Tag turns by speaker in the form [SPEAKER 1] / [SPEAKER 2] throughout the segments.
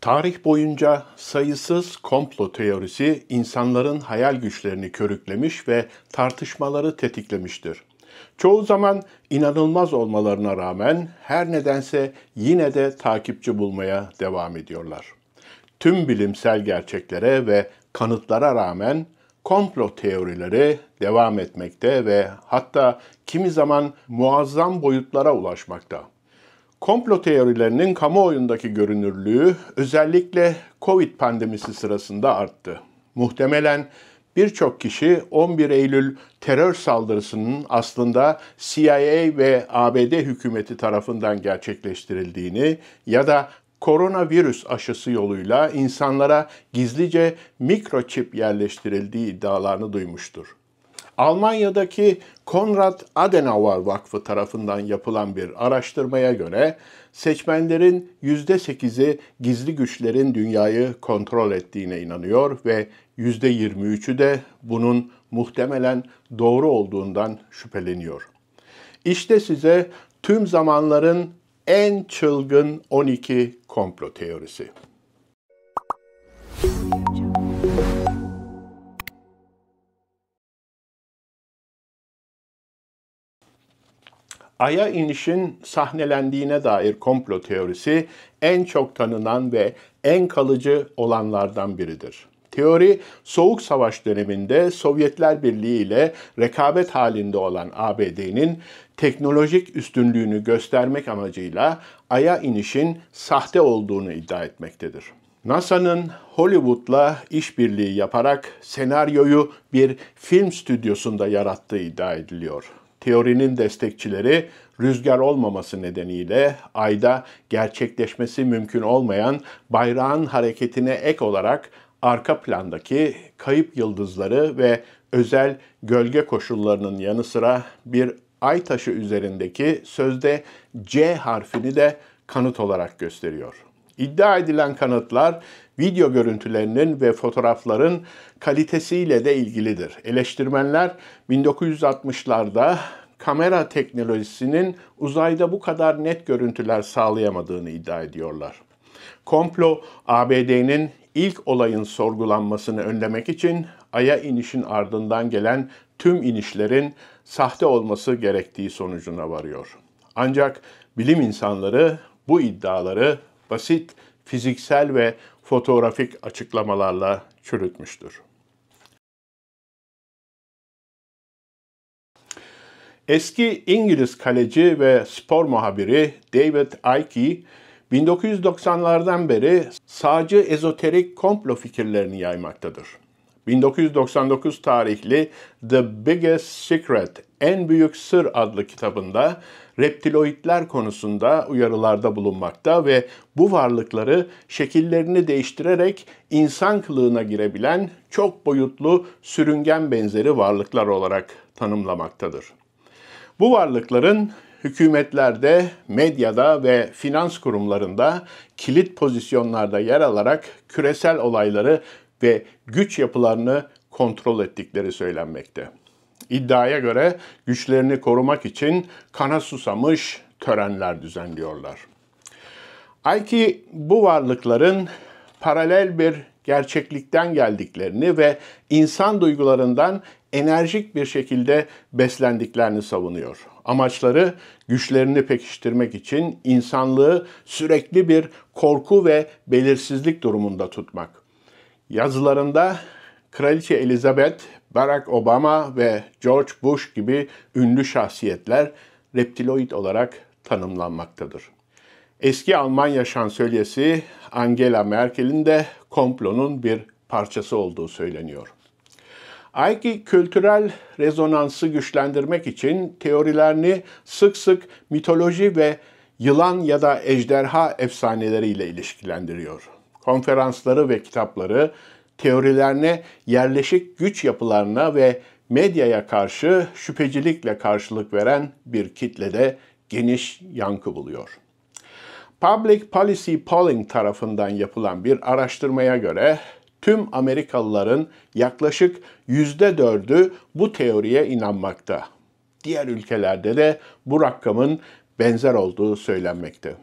[SPEAKER 1] Tarih boyunca sayısız komplo teorisi insanların hayal güçlerini körüklemiş ve tartışmaları tetiklemiştir. Çoğu zaman inanılmaz olmalarına rağmen her nedense yine de takipçi bulmaya devam ediyorlar. Tüm bilimsel gerçeklere ve kanıtlara rağmen komplo teorileri devam etmekte ve hatta kimi zaman muazzam boyutlara ulaşmakta. Komplo teorilerinin kamuoyundaki görünürlüğü özellikle Covid pandemisi sırasında arttı. Muhtemelen birçok kişi 11 Eylül terör saldırısının aslında CIA ve ABD hükümeti tarafından gerçekleştirildiğini ya da koronavirüs aşısı yoluyla insanlara gizlice mikroçip yerleştirildiği iddialarını duymuştur. Almanya'daki Konrad Adenauer Vakfı tarafından yapılan bir araştırmaya göre seçmenlerin %8'i gizli güçlerin dünyayı kontrol ettiğine inanıyor ve %23'ü de bunun muhtemelen doğru olduğundan şüpheleniyor. İşte size tüm zamanların en çılgın 12 komplo teorisi. Ay'a inişin sahnelendiğine dair komplo teorisi en çok tanınan ve en kalıcı olanlardan biridir. Teori, Soğuk Savaş döneminde Sovyetler Birliği ile rekabet halinde olan ABD'nin teknolojik üstünlüğünü göstermek amacıyla Ay'a inişin sahte olduğunu iddia etmektedir. NASA'nın Hollywood'la işbirliği yaparak senaryoyu bir film stüdyosunda yarattığı iddia ediliyor. Teorinin destekçileri rüzgar olmaması nedeniyle Ay'da gerçekleşmesi mümkün olmayan bayrağın hareketine ek olarak arka plandaki kayıp yıldızları ve özel gölge koşullarının yanı sıra bir ay taşı üzerindeki sözde C harfini de kanıt olarak gösteriyor. İddia edilen kanıtlar video görüntülerinin ve fotoğrafların kalitesiyle de ilgilidir. Eleştirmenler 1960'larda kamera teknolojisinin uzayda bu kadar net görüntüler sağlayamadığını iddia ediyorlar. Komplo, ABD'nin ilk olayın sorgulanmasını önlemek için Ay'a inişin ardından gelen tüm inişlerin sahte olması gerektiği sonucuna varıyor. Ancak bilim insanları bu iddiaları basit fiziksel ve fotoğrafik açıklamalarla çürütmüştür. Eski İngiliz kaleci ve spor muhabiri David Icke, 1990'lardan beri sağcı ezoterik komplo fikirlerini yaymaktadır. 1999 tarihli The Biggest Secret, En Büyük Sır adlı kitabında reptiloidler konusunda uyarılarda bulunmakta ve bu varlıkları şekillerini değiştirerek insan kılığına girebilen çok boyutlu sürüngen benzeri varlıklar olarak tanımlamaktadır. Bu varlıkların hükümetlerde, medyada ve finans kurumlarında kilit pozisyonlarda yer alarak küresel olayları ve güç yapılarını kontrol ettikleri söylenmekte. İddiaya göre güçlerini korumak için kana susamış törenler düzenliyorlar. Icke bu varlıkların paralel bir gerçeklikten geldiklerini ve insan duygularından enerjik bir şekilde beslendiklerini savunuyor. Amaçları güçlerini pekiştirmek için insanlığı sürekli bir korku ve belirsizlik durumunda tutmak. Yazılarında Kraliçe Elizabeth, Barack Obama ve George Bush gibi ünlü şahsiyetler reptiloid olarak tanımlanmaktadır. Eski Almanya şansölyesi Angela Merkel'in de komplonun bir parçası olduğu söyleniyor. Icke kültürel rezonansı güçlendirmek için teorilerini sık sık mitoloji ve yılan ya da ejderha efsaneleriyle ilişkilendiriyor. Konferansları ve kitapları teorilerine yerleşik güç yapılarına ve medyaya karşı şüphecilikle karşılık veren bir kitlede geniş yankı buluyor. Public Policy Polling tarafından yapılan bir araştırmaya göre tüm Amerikalıların yaklaşık %4'ü bu teoriye inanmakta. Diğer ülkelerde de bu rakamın benzer olduğu söylenmekte.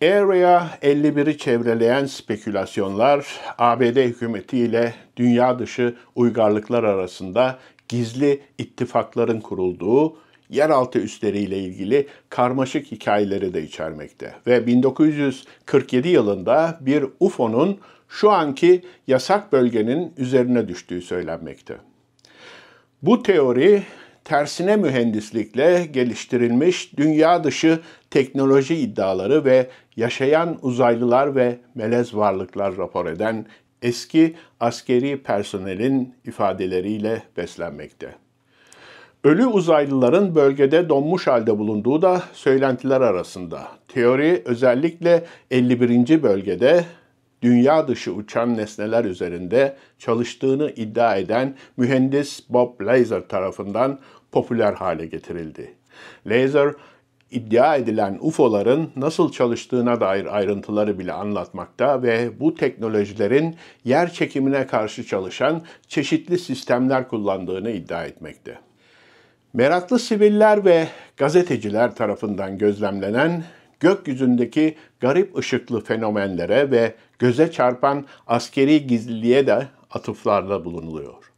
[SPEAKER 1] Area 51'i çevreleyen spekülasyonlar, ABD hükümeti ile dünya dışı uygarlıklar arasında gizli ittifakların kurulduğu, yeraltı üsleriyle ilgili karmaşık hikayeleri de içermekte. Ve 1947 yılında bir UFO'nun şu anki yasak bölgenin üzerine düştüğü söylenmekte. Bu teori, tersine mühendislikle geliştirilmiş dünya dışı teknoloji iddiaları ve yaşayan uzaylılar ve melez varlıklar rapor eden eski askeri personelin ifadeleriyle beslenmekte. Ölü uzaylıların bölgede donmuş halde bulunduğu da söylentiler arasında. Teori özellikle 51. bölgede dünya dışı uçan nesneler üzerinde çalıştığını iddia eden mühendis Bob Lazar tarafından popüler hale getirildi. Lazar, iddia edilen UFO'ların nasıl çalıştığına dair ayrıntıları bile anlatmakta ve bu teknolojilerin yer çekimine karşı çalışan çeşitli sistemler kullandığını iddia etmekte. Meraklı siviller ve gazeteciler tarafından gözlemlenen gökyüzündeki garip ışıklı fenomenlere ve göze çarpan askeri gizliliğe de atıflarda bulunuluyor.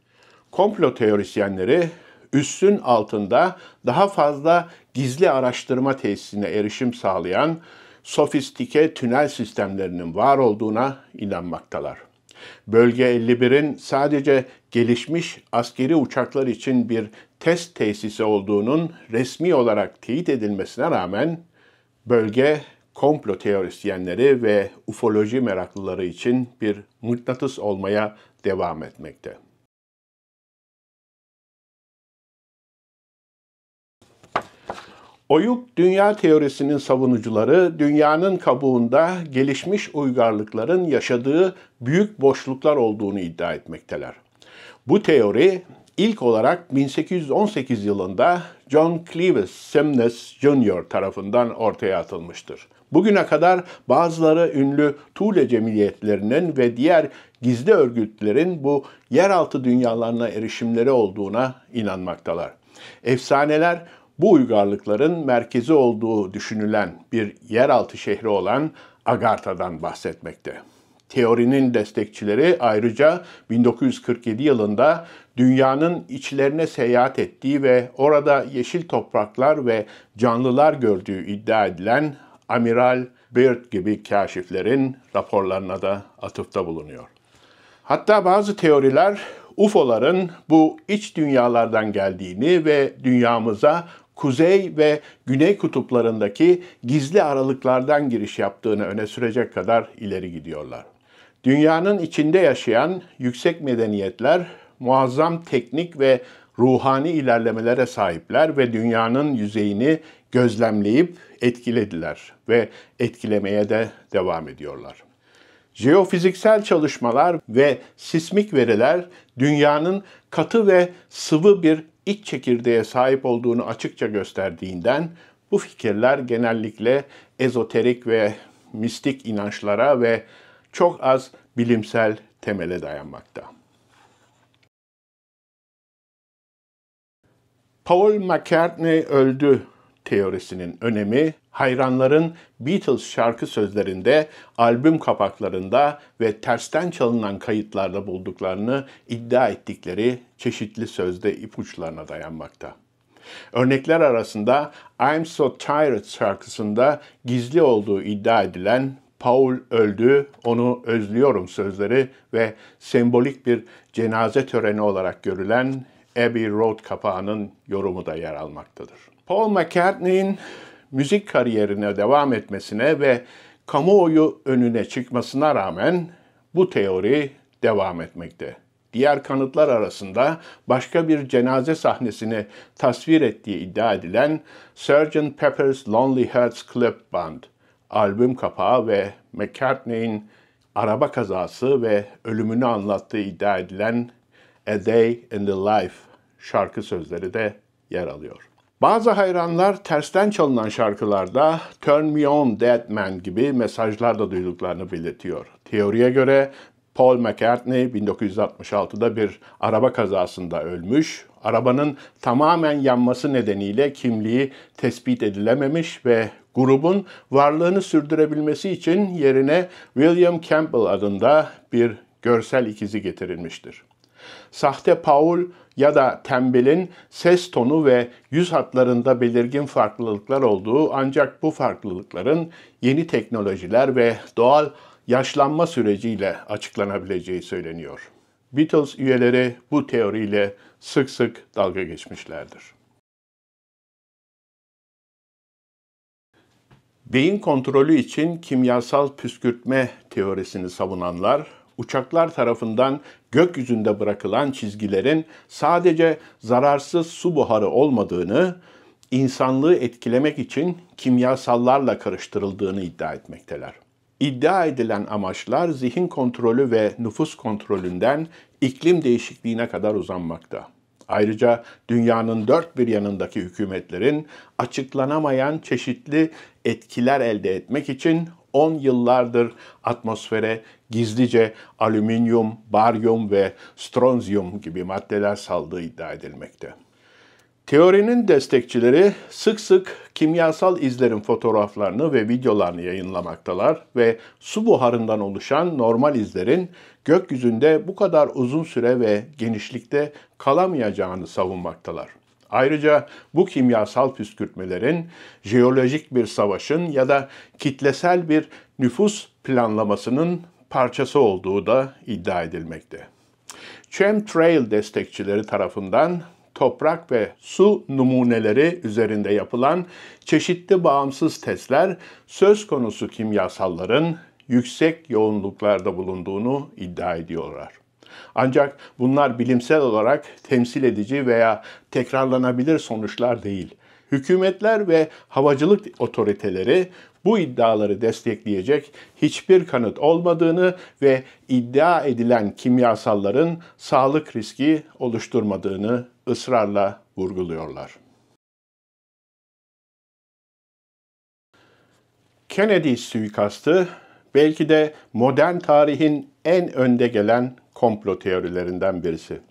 [SPEAKER 1] Komplo teorisyenleri üssün altında daha fazla gizli araştırma tesisine erişim sağlayan sofistike tünel sistemlerinin var olduğuna inanmaktalar. Bölge 51'in sadece gelişmiş askeri uçaklar için bir test tesisi olduğunun resmi olarak teyit edilmesine rağmen bölge komplo teorisyenleri ve ufoloji meraklıları için bir mıknatıs olmaya devam etmekte. Oyuk dünya teorisinin savunucuları, dünyanın kabuğunda gelişmiş uygarlıkların yaşadığı büyük boşluklar olduğunu iddia etmekteler. Bu teori ilk olarak 1818 yılında John Clevis Simness Jr. tarafından ortaya atılmıştır. Bugüne kadar bazıları ünlü Thule cemiyetlerinin ve diğer gizli örgütlerin bu yeraltı dünyalarına erişimleri olduğuna inanmaktalar. Efsaneler, bu uygarlıkların merkezi olduğu düşünülen bir yeraltı şehri olan Agartha'dan bahsetmekte. Teorinin destekçileri ayrıca 1947 yılında dünyanın içlerine seyahat ettiği ve orada yeşil topraklar ve canlılar gördüğü iddia edilen Amiral Byrd gibi kaşiflerin raporlarına da atıfta bulunuyor. Hatta bazı teoriler UFO'ların bu iç dünyalardan geldiğini ve dünyamıza kuzey ve güney kutuplarındaki gizli aralıklardan giriş yaptığını öne sürecek kadar ileri gidiyorlar. Dünyanın içinde yaşayan yüksek medeniyetler muazzam teknik ve ruhani ilerlemelere sahipler ve dünyanın yüzeyini gözlemleyip etkilediler ve etkilemeye de devam ediyorlar. Jeofiziksel çalışmalar ve sismik veriler dünyanın katı ve sıvı bir iç çekirdeğe sahip olduğunu açıkça gösterdiğinden bu fikirler genellikle ezoterik ve mistik inançlara ve çok az bilimsel temele dayanmakta. Paul McCartney öldü teorisinin önemi, hayranların Beatles şarkı sözlerinde, albüm kapaklarında ve tersten çalınan kayıtlarda bulduklarını iddia ettikleri çeşitli sözde ipuçlarına dayanmakta. Örnekler arasında I'm So Tired şarkısında gizli olduğu iddia edilen Paul öldü, onu özlüyorum sözleri ve sembolik bir cenaze töreni olarak görülen Abbey Road kapağının yorumu da yer almaktadır. Paul McCartney'in müzik kariyerine devam etmesine ve kamuoyu önüne çıkmasına rağmen bu teori devam etmekte. Diğer kanıtlar arasında başka bir cenaze sahnesini tasvir ettiği iddia edilen Sgt. Pepper's Lonely Hearts Club Band albüm kapağı ve McCartney'in araba kazası ve ölümünü anlattığı iddia edilen A Day in the Life şarkı sözleri de yer alıyor. Bazı hayranlar tersten çalınan şarkılarda Turn Me On Dead Man gibi mesajlar da duyduklarını belirtiyor. Teoriye göre Paul McCartney 1966'da bir araba kazasında ölmüş. Arabanın tamamen yanması nedeniyle kimliği tespit edilememiş ve grubun varlığını sürdürebilmesi için yerine William Campbell adında bir görsel ikizi getirilmiştir. Sahte Paul ya da tembelin ses tonu ve yüz hatlarında belirgin farklılıklar olduğu, ancak bu farklılıkların yeni teknolojiler ve doğal yaşlanma süreciyle açıklanabileceği söyleniyor. Beatles üyeleri bu teoriyle sık sık dalga geçmişlerdir. Beyin kontrolü için kimyasal püskürtme teorisini savunanlar, uçaklar tarafından gökyüzünde bırakılan çizgilerin sadece zararsız su buharı olmadığını, insanlığı etkilemek için kimyasallarla karıştırıldığını iddia etmekteler. İddia edilen amaçlar zihin kontrolü ve nüfus kontrolünden iklim değişikliğine kadar uzanmakta. Ayrıca dünyanın dört bir yanındaki hükümetlerin açıklanamayan çeşitli etkiler elde etmek için 10 yıllardır atmosfere gizlice alüminyum, baryum ve stronyum gibi maddeler saldığı iddia edilmekte. Teorinin destekçileri sık sık kimyasal izlerin fotoğraflarını ve videolarını yayınlamaktalar ve su buharından oluşan normal izlerin gökyüzünde bu kadar uzun süre ve genişlikte kalamayacağını savunmaktalar. Ayrıca bu kimyasal püskürtmelerin jeolojik bir savaşın ya da kitlesel bir nüfus planlamasının parçası olduğu da iddia edilmekte. Chemtrail destekçileri tarafından toprak ve su numuneleri üzerinde yapılan çeşitli bağımsız testler söz konusu kimyasalların yüksek yoğunluklarda bulunduğunu iddia ediyorlar. Ancak bunlar bilimsel olarak temsil edici veya tekrarlanabilir sonuçlar değil. Hükümetler ve havacılık otoriteleri bu iddiaları destekleyecek hiçbir kanıt olmadığını ve iddia edilen kimyasalların sağlık riski oluşturmadığını ısrarla vurguluyorlar. Kennedy suikastı belki de modern tarihin en önde gelen komplo teorilerinden birisi.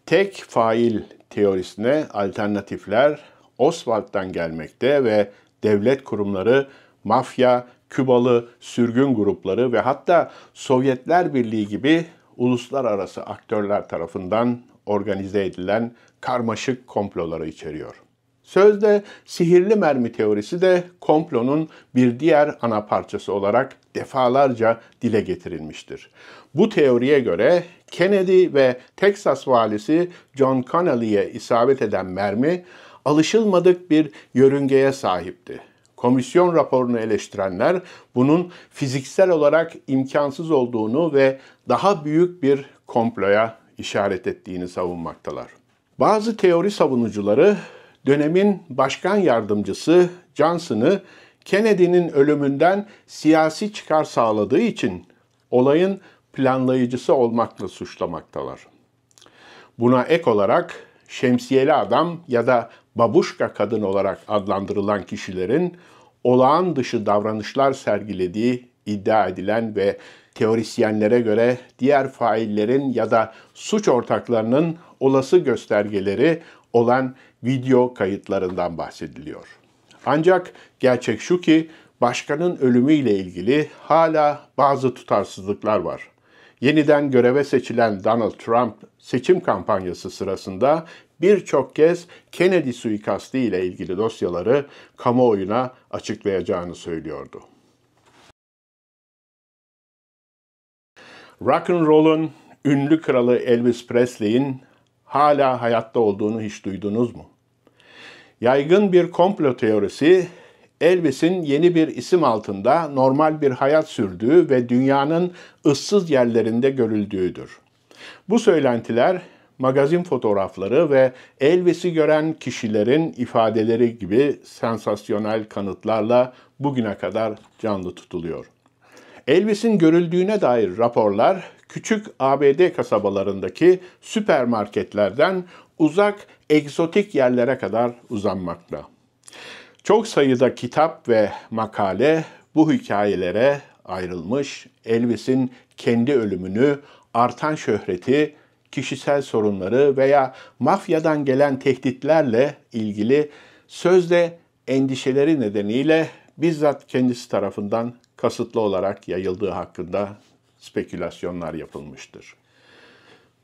[SPEAKER 1] Tek fail teorisine alternatifler Oswald'dan gelmekte ve devlet kurumları, mafya, Kübalı sürgün grupları ve hatta Sovyetler Birliği gibi uluslararası aktörler tarafından organize edilen karmaşık komploları içeriyor. Sözde sihirli mermi teorisi de komplonun bir diğer ana parçası olarak defalarca dile getirilmiştir. Bu teoriye göre Kennedy ve Texas valisi John Connally'e isabet eden mermi alışılmadık bir yörüngeye sahipti. Komisyon raporunu eleştirenler bunun fiziksel olarak imkansız olduğunu ve daha büyük bir komploya işaret ettiğini savunmaktalar. Bazı teori savunucuları dönemin başkan yardımcısı Johnson'ı Kennedy'nin ölümünden siyasi çıkar sağladığı için olayın planlayıcısı olmakla suçlamaktalar. Buna ek olarak şemsiyeli adam ya da babuşka kadın olarak adlandırılan kişilerin olağan dışı davranışlar sergilediği iddia edilen ve teorisyenlere göre diğer faillerin ya da suç ortaklarının olası göstergeleri olan video kayıtlarından bahsediliyor. Ancak gerçek şu ki başkanın ölümüyle ilgili hala bazı tutarsızlıklar var. Yeniden göreve seçilen Donald Trump seçim kampanyası sırasında birçok kez Kennedy suikastı ile ilgili dosyaları kamuoyuna açıklayacağını söylüyordu. Rock'n'roll'un ünlü kralı Elvis Presley'in hala hayatta olduğunu hiç duydunuz mu? Yaygın bir komplo teorisi, Elvis'in yeni bir isim altında normal bir hayat sürdüğü ve dünyanın ıssız yerlerinde görüldüğüdür. Bu söylentiler, magazin fotoğrafları ve Elvis'i gören kişilerin ifadeleri gibi sansasyonel kanıtlarla bugüne kadar canlı tutuluyor. Elvis'in görüldüğüne dair raporlar, küçük ABD kasabalarındaki süpermarketlerden uzak egzotik yerlere kadar uzanmakta. Çok sayıda kitap ve makale bu hikayelere ayrılmış, Elvis'in kendi ölümünü, artan şöhreti, kişisel sorunları veya mafyadan gelen tehditlerle ilgili sözde endişeleri nedeniyle bizzat kendisi tarafından kasıtlı olarak yayıldığı hakkında spekülasyonlar yapılmıştır.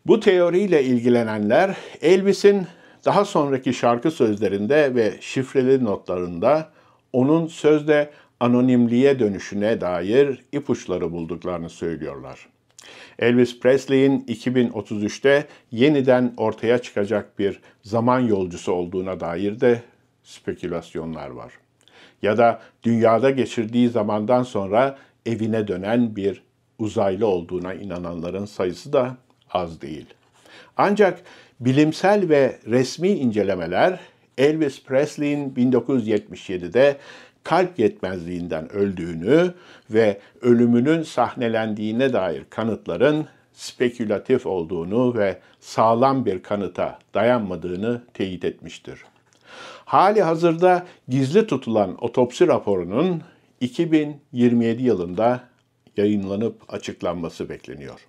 [SPEAKER 1] Bu teoriyle ilgilenenler Elvis'in daha sonraki şarkı sözlerinde ve şifreli notlarında onun sözde anonimliğe dönüşüne dair ipuçları bulduklarını söylüyorlar. Elvis Presley'in 2033'te yeniden ortaya çıkacak bir zaman yolcusu olduğuna dair de spekülasyonlar var. Ya da dünyada geçirdiği zamandan sonra evine dönen bir uzaylı olduğuna inananların sayısı da az değil. Ancak bilimsel ve resmi incelemeler Elvis Presley'in 1977'de kalp yetmezliğinden öldüğünü ve ölümünün sahnelendiğine dair kanıtların spekülatif olduğunu ve sağlam bir kanıta dayanmadığını teyit etmiştir. Hali hazırda gizli tutulan otopsi raporunun 2027 yılında yayınlanıp açıklanması bekleniyor.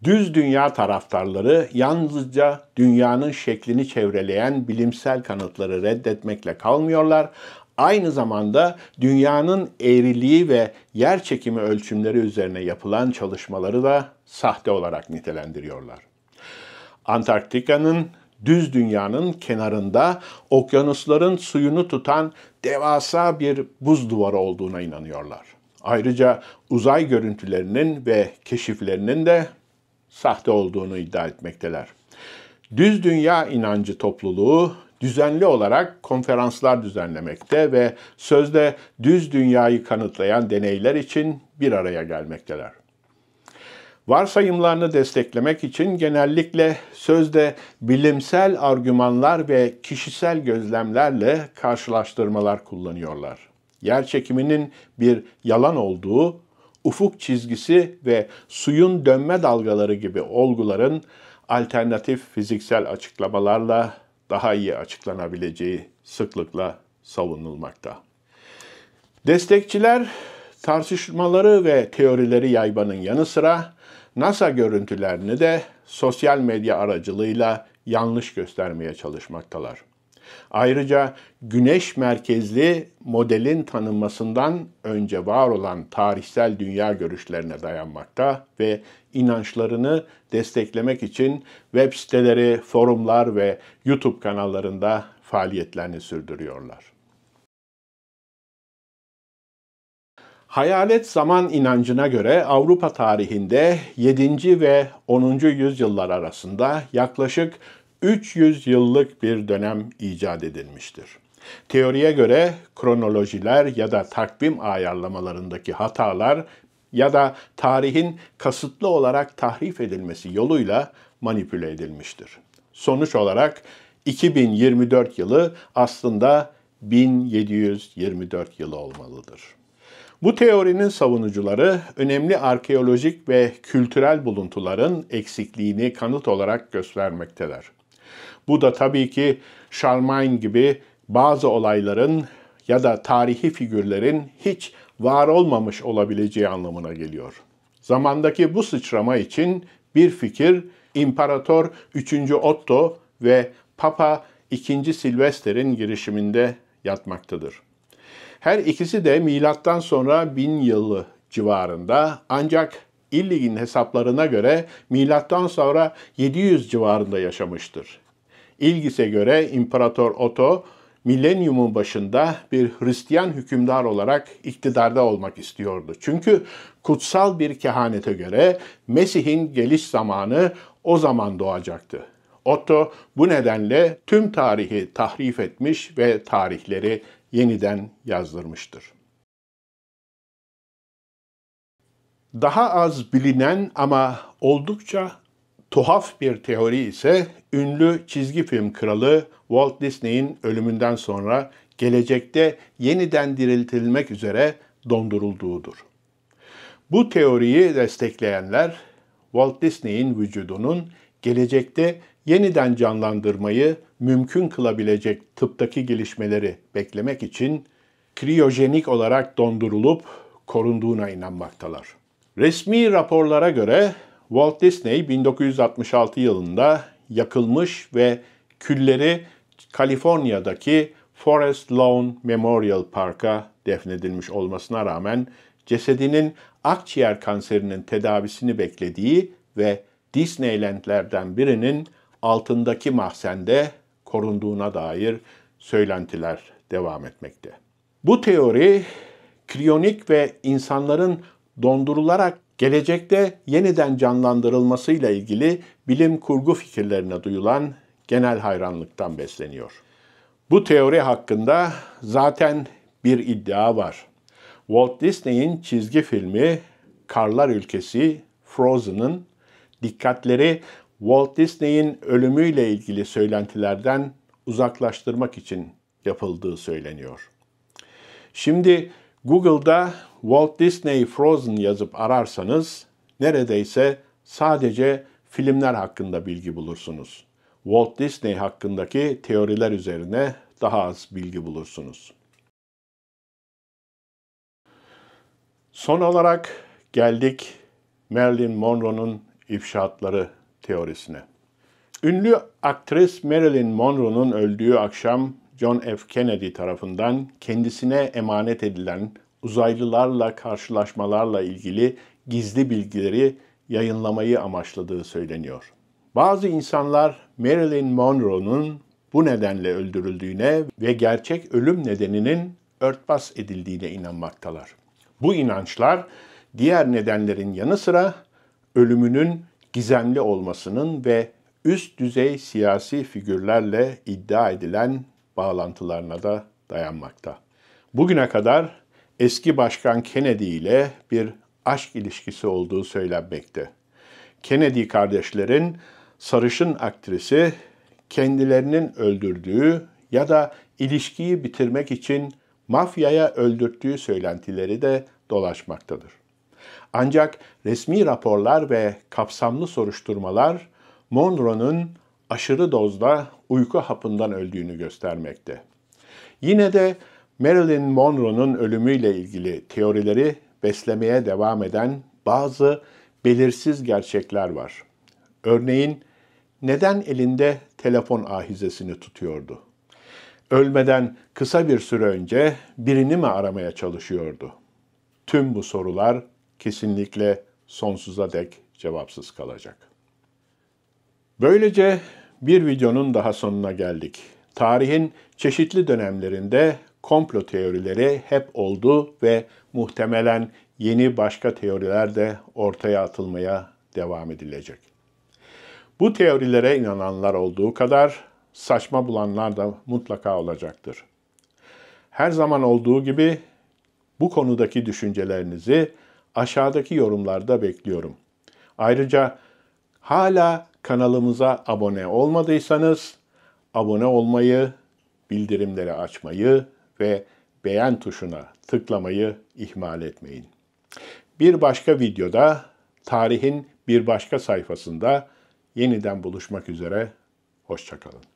[SPEAKER 1] Düz dünya taraftarları yalnızca dünyanın şeklini çevreleyen bilimsel kanıtları reddetmekle kalmıyorlar, aynı zamanda dünyanın eğriliği ve yer çekimi ölçümleri üzerine yapılan çalışmaları da sahte olarak nitelendiriyorlar. Antarktika'nın düz dünyanın kenarında okyanusların suyunu tutan devasa bir buz duvarı olduğuna inanıyorlar. Ayrıca uzay görüntülerinin ve keşiflerinin de sahte olduğunu iddia etmekteler. Düz dünya inancı topluluğu düzenli olarak konferanslar düzenlemekte ve sözde düz dünyayı kanıtlayan deneyler için bir araya gelmekteler. Varsayımlarını desteklemek için genellikle sözde bilimsel argümanlar ve kişisel gözlemlerle karşılaştırmalar kullanıyorlar. Yerçekiminin bir yalan olduğu, ufuk çizgisi ve suyun dönme dalgaları gibi olguların alternatif fiziksel açıklamalarla daha iyi açıklanabileceği sıklıkla savunulmakta. Destekçiler tartışmaları ve teorileri yaymanın yanı sıra NASA görüntülerini de sosyal medya aracılığıyla yanlış göstermeye çalışmaktalar. Ayrıca güneş merkezli modelin tanınmasından önce var olan tarihsel dünya görüşlerine dayanmakta ve inançlarını desteklemek için web siteleri, forumlar ve YouTube kanallarında faaliyetlerini sürdürüyorlar. Hayalet zaman inancına göre Avrupa tarihinde 7. ve 10. yüzyıllar arasında yaklaşık 300 yıllık bir dönem icat edilmiştir. Teoriye göre kronolojiler ya da takvim ayarlamalarındaki hatalar ya da tarihin kasıtlı olarak tahrif edilmesi yoluyla manipüle edilmiştir. Sonuç olarak 2024 yılı aslında 1724 yılı olmalıdır. Bu teorinin savunucuları önemli arkeolojik ve kültürel buluntuların eksikliğini kanıt olarak göstermektedir. Bu da tabii ki Charlemagne gibi bazı olayların ya da tarihi figürlerin hiç var olmamış olabileceği anlamına geliyor. Zamandaki bu sıçrama için bir fikir İmparator 3. Otto ve Papa 2. Silvester'in girişiminde yatmaktadır. Her ikisi de milattan sonra 1000 yılı civarında, ancak İllig'in hesaplarına göre milattan sonra 700 civarında yaşamıştır. İlgis'e göre İmparator Otto milenyumun başında bir Hristiyan hükümdar olarak iktidarda olmak istiyordu. Çünkü kutsal bir kehanete göre Mesih'in geliş zamanı o zaman doğacaktı. Otto bu nedenle tüm tarihi tahrif etmiş ve tarihleri yeniden yazdırmıştır. Daha az bilinen ama oldukça tuhaf bir teori ise ünlü çizgi film kralı Walt Disney'in ölümünden sonra gelecekte yeniden diriltilmek üzere dondurulduğudur. Bu teoriyi destekleyenler Walt Disney'in vücudunun gelecekte yeniden canlandırmayı mümkün kılabilecek tıptaki gelişmeleri beklemek için kriyojenik olarak dondurulup korunduğuna inanmaktalar. Resmi raporlara göre Walt Disney 1966 yılında yakılmış ve külleri Kaliforniya'daki Forest Lawn Memorial Park'a defnedilmiş olmasına rağmen cesedinin akciğer kanserinin tedavisini beklediği ve Disneyland'lerden birinin altındaki mahzende korunduğuna dair söylentiler devam etmekte. Bu teori, kriyonik ve insanların dondurularak gelecekte yeniden canlandırılmasıyla ilgili bilim kurgu fikirlerine duyulan genel hayranlıktan besleniyor. Bu teori hakkında zaten bir iddia var. Walt Disney'in çizgi filmi Karlar Ülkesi Frozen'ın dikkatleri Walt Disney'in ölümüyle ilgili söylentilerden uzaklaştırmak için yapıldığı söyleniyor. Şimdi Google'da Walt Disney Frozen yazıp ararsanız neredeyse sadece filmler hakkında bilgi bulursunuz. Walt Disney hakkındaki teoriler üzerine daha az bilgi bulursunuz. Son olarak geldik Marilyn Monroe'nun ifşaatları teorisine. Ünlü aktris Marilyn Monroe'nun öldüğü akşam John F. Kennedy tarafından kendisine emanet edilen uzaylılarla karşılaşmalarla ilgili gizli bilgileri yayınlamayı amaçladığı söyleniyor. Bazı insanlar Marilyn Monroe'nun bu nedenle öldürüldüğüne ve gerçek ölüm nedeninin örtbas edildiğine inanmaktalar. Bu inançlar diğer nedenlerin yanı sıra ölümünün gizemli olmasının ve üst düzey siyasi figürlerle iddia edilen bağlantılarına da dayanmakta. Bugüne kadar eski başkan Kennedy ile bir aşk ilişkisi olduğu söylenmekte. Kennedy kardeşlerin sarışın aktrisi kendilerinin öldürdüğü ya da ilişkiyi bitirmek için mafyaya öldürttüğü söylentileri de dolaşmaktadır. Ancak resmi raporlar ve kapsamlı soruşturmalar Monroe'nun aşırı dozda uyku hapından öldüğünü göstermekte. Yine de Marilyn Monroe'nun ölümüyle ilgili teorileri beslemeye devam eden bazı belirsiz gerçekler var. Örneğin neden elinde telefon ahizesini tutuyordu? Ölmeden kısa bir süre önce birini mi aramaya çalışıyordu? Tüm bu sorular kesinlikle sonsuza dek cevapsız kalacak. Böylece bir videonun daha sonuna geldik. Tarihin çeşitli dönemlerinde komplo teorileri hep oldu ve muhtemelen yeni başka teoriler de ortaya atılmaya devam edilecek. Bu teorilere inananlar olduğu kadar saçma bulanlar da mutlaka olacaktır. Her zaman olduğu gibi bu konudaki düşüncelerinizi aşağıdaki yorumlarda bekliyorum. Ayrıca hala kanalımıza abone olmadıysanız abone olmayı, bildirimleri açmayı ve beğen tuşuna tıklamayı ihmal etmeyin. Bir başka videoda tarihin bir başka sayfasında yeniden buluşmak üzere. Hoşça kalın.